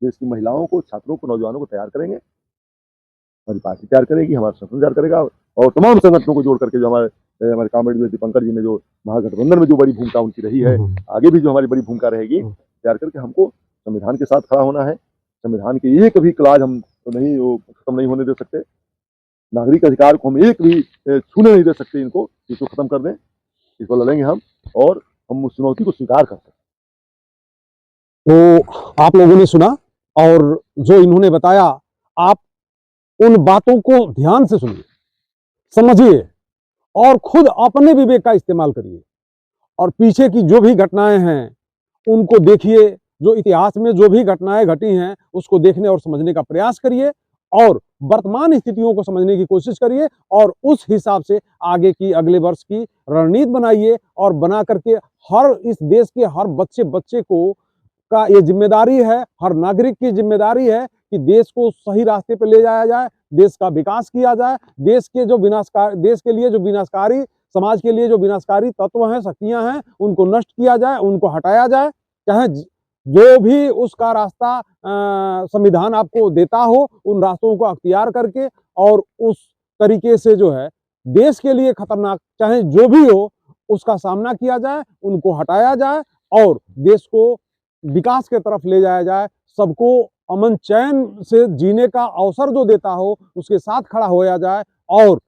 देश की महिलाओं को, छात्रों को, नौजवानों को तैयार करेंगे। हमारी पार्टी तैयार करेगी, हमारा संगठन तैयार करेगा, और तमाम संगठनों को जोड़ करके, जो हमारे कॉमरेड दीपंकर जी ने जो महागठबंधन में जो बड़ी भूमिका उनकी रही है, आगे भी जो हमारी बड़ी भूमिका रहेगी, तैयार करके हमको संविधान के साथ खड़ा होना है। संविधान के एक भी क्लाज हम तो नहीं, वो खत्म नहीं होने दे सकते। नागरिक अधिकार को हम एक भी छूने नहीं दे सकते, इनको, इसको खत्म कर दें। इस पर लड़ेंगे हम, और हम उस चुनौती को स्वीकार करते हैं। तो आप लोगों ने सुना, और जो इन्होंने बताया, आप उन बातों को ध्यान से सुनिए, समझिए, और खुद अपने विवेक का इस्तेमाल करिए, और पीछे की जो भी घटनाएं हैं उनको देखिए। जो इतिहास में जो भी घटनाएं घटी हैं उसको देखने और समझने का प्रयास करिए, और वर्तमान स्थितियों को समझने की कोशिश करिए, और उस हिसाब से आगे की, अगले वर्ष की रणनीति बनाइए, और बना करके हर इस देश के हर बच्चे को का ये जिम्मेदारी है, हर नागरिक की जिम्मेदारी है कि देश को सही रास्ते पर ले जाया जाए, देश का विकास किया जाए, देश के लिए जो विनाशकारी, समाज के लिए जो विनाशकारी तत्व हैं, शक्तियां हैं, उनको नष्ट किया जाए, उनको हटाया जाए। चाहे जो भी उसका रास्ता संविधान आपको देता हो, उन रास्तों को अख्तियार करके और उस तरीके से जो है देश के लिए खतरनाक चाहे जो भी हो उसका सामना किया जाए, उनको हटाया जाए और देश को विकास के तरफ ले जाया जाए। सबको अमन चैन से जीने का अवसर जो देता हो उसके साथ खड़ा होया जाए और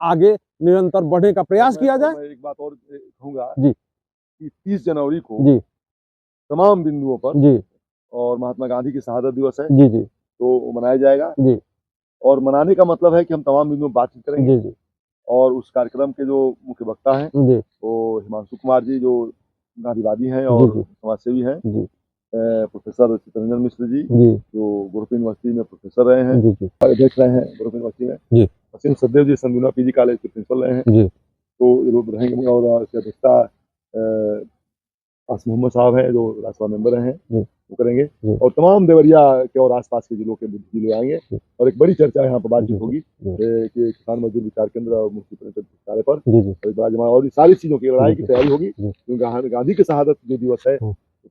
आगे निरंतर बढ़ने का प्रयास किया जाए। मैं एक बात और कहूँगा जी कि 30 जनवरी को जी तमाम बिंदुओं पर जी और महात्मा गांधी की शहादत दिवस है जी जी तो मनाया जाएगा। जी और मनाने का मतलब है कि हम तमाम बिंदुओं पर बातचीत करेंगे। जी जी और उस कार्यक्रम के जो मुख्य वक्ता हैं जी वो हिमांशु कुमार जी जो गांधीवादी हैं जी और जी समाजसेवी हैं, जी प्रोफेसर चित्तरंजन मिश्र जी जी जो गोरखपुर यूनिवर्सिटी में प्रोफेसर रहे हैं, जी जी अध्यक्ष रहे हैं गोरखपुर यूनिवर्सिटी में, जी असीम सचदेव जी संदूना पीजी कॉलेज के प्रिंसिपल रहे हैं, जी तो ये लोग रहेंगे। और इसके अध्यक्षता आसिम मोहम्मद साहब हैं जो राज्यसभा मेंबर रहे हैं, वो करेंगे। और तमाम देवरिया के और आसपास के जिलों के बुद्धिजीवी आएंगे और एक बड़ी चर्चा यहाँ पर बातचीत होगी कि किसान मजदूर विचार केंद्र और मुफ्ती परिषद कार्य पर और ये सारी चीजों की लड़ाई की तैयारी होगी। क्योंकि गांधी की शहादत जो दिवस है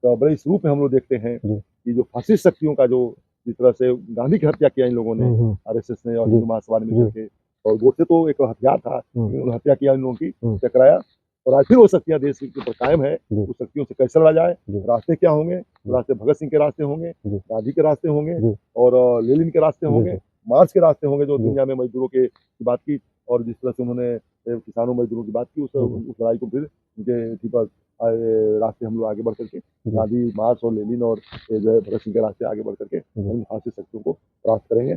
तो बड़े इस रूप में हम लोग देखते हैं कि जो फासिस्ट शक्तियों का जो जिस तरह से गांधी की हत्या किया इन लोगों ने, आरएसएस ने और हिंदू महासभा ने मिलकर के, और गोडसे तो एक हथियार था, उन्होंने हत्या किया इन लोगों की, टकराया। और आज फिर वो शक्तियां देश के ऊपर कायम है, उस शक्तियों से कैसे लड़ा जाए, रास्ते क्या होंगे, रास्ते भगत सिंह के रास्ते होंगे, गांधी के रास्ते होंगे और लेनिन के रास्ते होंगे, मार्क्स के रास्ते होंगे जो दुनिया में मजदूरों की बात की, और जिस तरह से उन्होंने किसानों मजदूरों की बात की, उस लड़ाई को फिर उनके इसी पर रास्ते हम लोग आगे बढ़ करके गांधी, मार्क्स और लेनिन और जो है भगत सिंह के रास्ते आगे बढ़ करके हम फासिस्ट शक्तियों को प्राप्त करेंगे।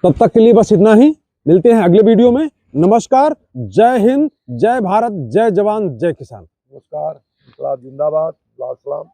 तब तक के लिए बस इतना ही, मिलते हैं अगले वीडियो में। नमस्कार, जय हिंद, जय भारत, जय जवान, जय किसान। नमस्कार, जिंदाबाद, लाल सलाम।